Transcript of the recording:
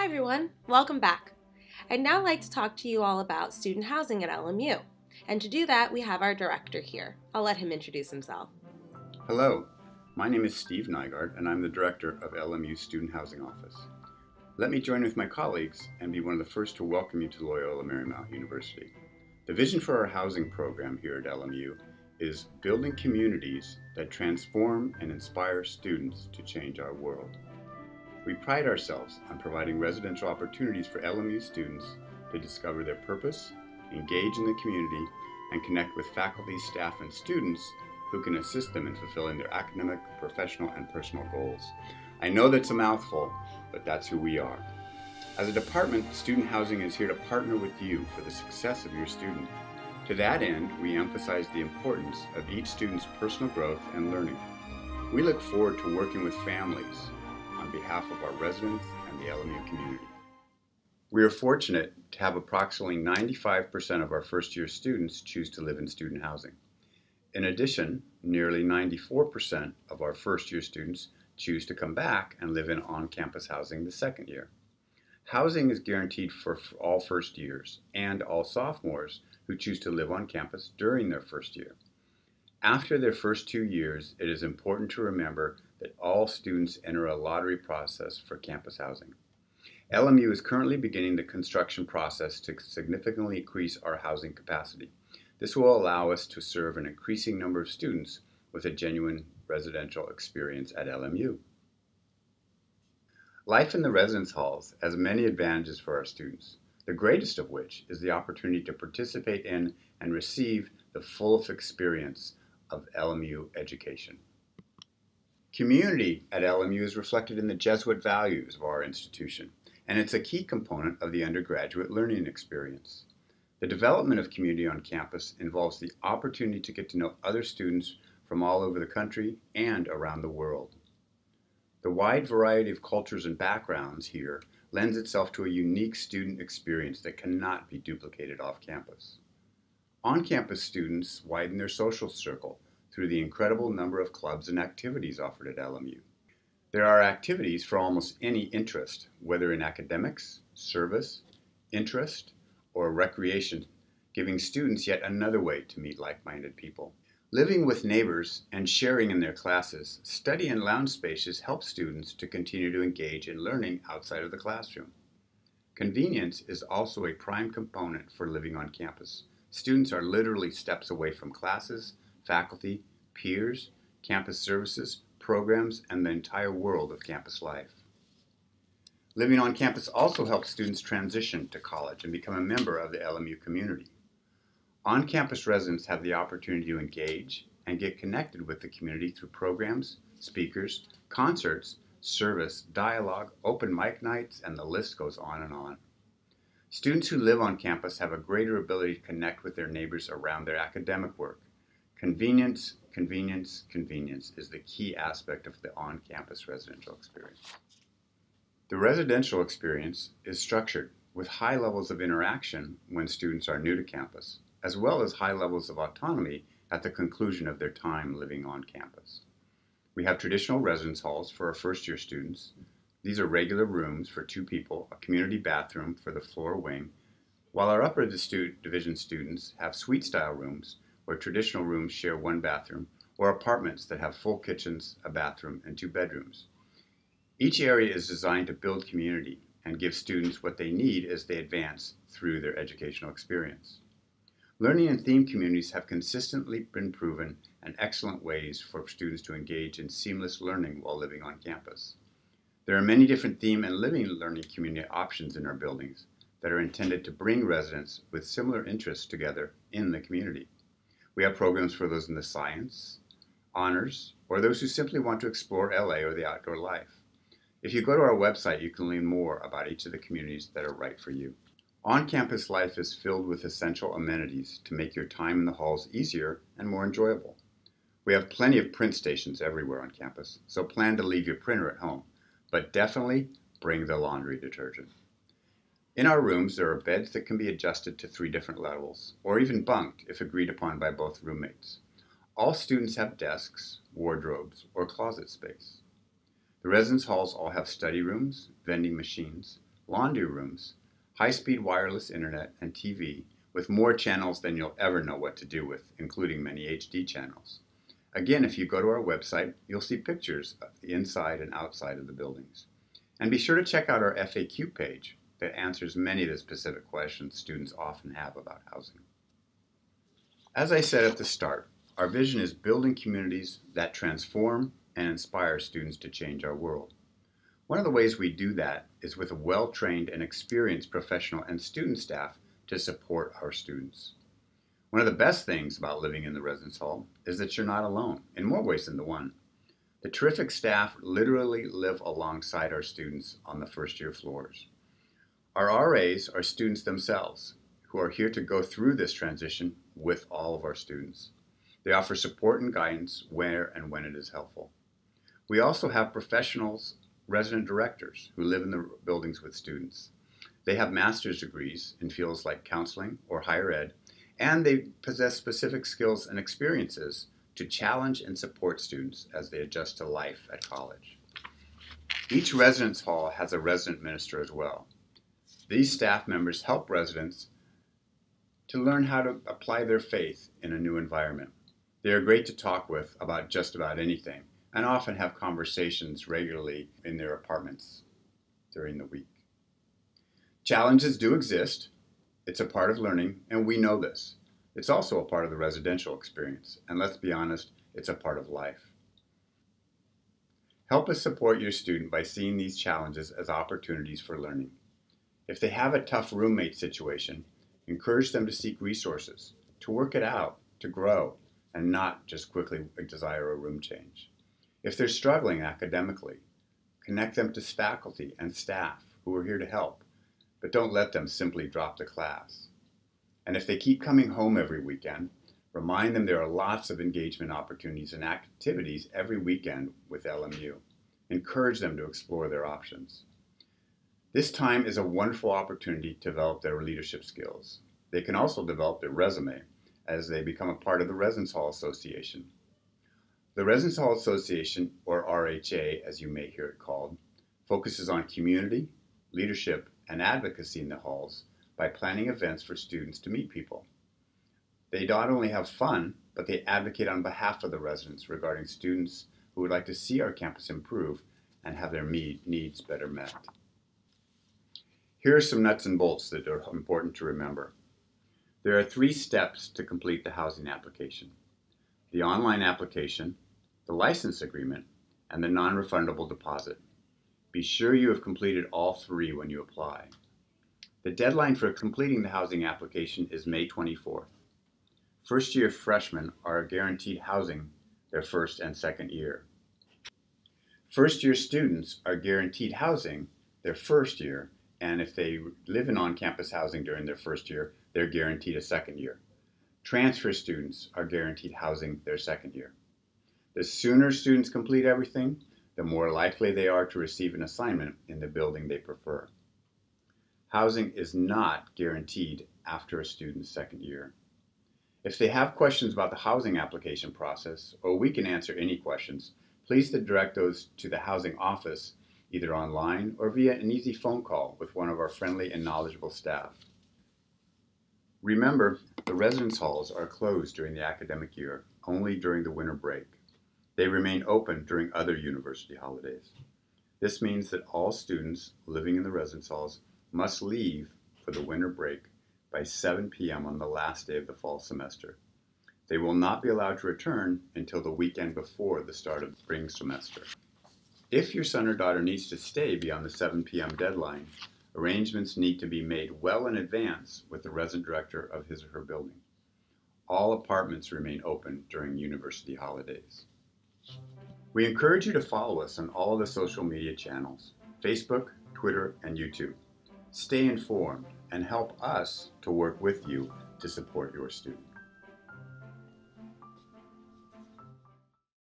everyone, welcome back. I'd now like to talk to you all about student housing at LMU. And to do that, we have our director here. I'll let him introduce himself. Hello, my name is Steve Nygaard and I'm the director of LMU's Student Housing Office. Let me join with my colleagues and be one of the first to welcome you to Loyola Marymount University. The vision for our housing program here at LMU is building communities that transform and inspire students to change our world. We pride ourselves on providing residential opportunities for LMU students to discover their purpose, engage in the community, and connect with faculty, staff, and students who can assist them in fulfilling their academic, professional, and personal goals. I know that's a mouthful, but that's who we are. As a department, Student Housing is here to partner with you for the success of your student. To that end, we emphasize the importance of each student's personal growth and learning. We look forward to working with families on behalf of our residents and the LMU community. We are fortunate to have approximately 95% of our first-year students choose to live in student housing. In addition, nearly 94% of our first-year students choose to come back and live in on-campus housing the second year. Housing is guaranteed for all first years and all sophomores who choose to live on campus during their first year. After their first 2 years, it is important to remember that all students enter a lottery process for campus housing. LMU is currently beginning the construction process to significantly increase our housing capacity. This will allow us to serve an increasing number of students with a genuine residential experience at LMU. Life in the residence halls has many advantages for our students, the greatest of which is the opportunity to participate in and receive the full experience of LMU education. Community at LMU is reflected in the Jesuit values of our institution, and it's a key component of the undergraduate learning experience. The development of community on campus involves the opportunity to get to know other students from all over the country and around the world. The wide variety of cultures and backgrounds here lends itself to a unique student experience that cannot be duplicated off campus. On-campus students widen their social circle through the incredible number of clubs and activities offered at LMU. There are activities for almost any interest, whether in academics, service, interest, or recreation, giving students yet another way to meet like-minded people. Living with neighbors and sharing in their classes, study and lounge spaces help students to continue to engage in learning outside of the classroom. Convenience is also a prime component for living on campus. Students are literally steps away from classes, faculty, peers, campus services, programs, and the entire world of campus life. Living on campus also helps students transition to college and become a member of the LMU community. On-campus residents have the opportunity to engage and get connected with the community through programs, speakers, concerts, service, dialogue, open mic nights, and the list goes on and on. Students who live on campus have a greater ability to connect with their neighbors around their academic work. Convenience, convenience, convenience is the key aspect of the on-campus residential experience. The residential experience is structured with high levels of interaction when students are new to campus, as well as high levels of autonomy at the conclusion of their time living on campus. We have traditional residence halls for our first-year students. These are regular rooms for 2 people, a community bathroom for the floor wing, while our upper division students have suite-style rooms where traditional rooms share 1 bathroom, or apartments that have full kitchens, a bathroom, and 2 bedrooms. Each area is designed to build community and give students what they need as they advance through their educational experience. Learning and theme communities have consistently been proven an excellent ways for students to engage in seamless learning while living on campus. There are many different theme and living learning community options in our buildings that are intended to bring residents with similar interests together in the community. We have programs for those in the science, honors, or those who simply want to explore LA or the outdoor life. If you go to our website, you can learn more about each of the communities that are right for you. On-campus life is filled with essential amenities to make your time in the halls easier and more enjoyable. We have plenty of print stations everywhere on campus, so plan to leave your printer at home, but definitely bring the laundry detergent. In our rooms, there are beds that can be adjusted to 3 different levels, or even bunked if agreed upon by both roommates. All students have desks, wardrobes, or closet space. The residence halls all have study rooms, vending machines, laundry rooms, high-speed wireless internet and TV with more channels than you'll ever know what to do with, including many HD channels. Again, if you go to our website, you'll see pictures of the inside and outside of the buildings. And be sure to check out our FAQ page that answers many of the specific questions students often have about housing. As I said at the start, our vision is building communities that transform and inspire students to change our world. One of the ways we do that is with a well-trained and experienced professional and student staff to support our students. One of the best things about living in the residence hall is that you're not alone, in more ways than the one. The terrific staff literally live alongside our students on the first-year floors. Our RAs are students themselves, who are here to go through this transition with all of our students. They offer support and guidance where and when it is helpful. We also have professionals, resident directors, who live in the buildings with students. They have master's degrees in fields like counseling or higher ed, and they possess specific skills and experiences to challenge and support students as they adjust to life at college. Each residence hall has a resident minister as well. These staff members help residents to learn how to apply their faith in a new environment. They are great to talk with about just about anything and often have conversations regularly in their apartments during the week. Challenges do exist. It's a part of learning, and we know this. It's also a part of the residential experience, and let's be honest, it's a part of life. Help us support your student by seeing these challenges as opportunities for learning. If they have a tough roommate situation, encourage them to seek resources, to work it out, to grow, and not just quickly desire a room change. If they're struggling academically, connect them to faculty and staff who are here to help, but don't let them simply drop the class. And if they keep coming home every weekend, remind them there are lots of engagement opportunities and activities every weekend with LMU. Encourage them to explore their options. This time is a wonderful opportunity to develop their leadership skills. They can also develop their resume as they become a part of the Residence Hall Association. The Residence Hall Association, or RHA as you may hear it called, focuses on community, leadership, and advocacy in the halls by planning events for students to meet people. They not only have fun, but they advocate on behalf of the residents regarding students who would like to see our campus improve and have their needs better met. Here are some nuts and bolts that are important to remember. There are 3 steps to complete the housing application: the online application, the license agreement, and the non-refundable deposit. Be sure you have completed all 3 when you apply. The deadline for completing the housing application is May 24th. First-year freshmen are guaranteed housing their first and second year. First-year students are guaranteed housing their first year, and if they live in on-campus housing during their first year, they're guaranteed a second year. Transfer students are guaranteed housing their second year. The sooner students complete everything, the more likely they are to receive an assignment in the building they prefer. Housing is not guaranteed after a student's second year. If they have questions about the housing application process, or we can answer any questions, please direct those to the housing office, either online or via an easy phone call with one of our friendly and knowledgeable staff. Remember, the residence halls are closed during the academic year, only during the winter break. They remain open during other university holidays. This means that all students living in the residence halls must leave for the winter break by 7 p.m. on the last day of the fall semester. They will not be allowed to return until the weekend before the start of the spring semester. If your son or daughter needs to stay beyond the 7 p.m. deadline, arrangements need to be made well in advance with the resident director of his or her building. All apartments remain open during university holidays. We encourage you to follow us on all of the social media channels, Facebook, Twitter, and YouTube. Stay informed and help us to work with you to support your students.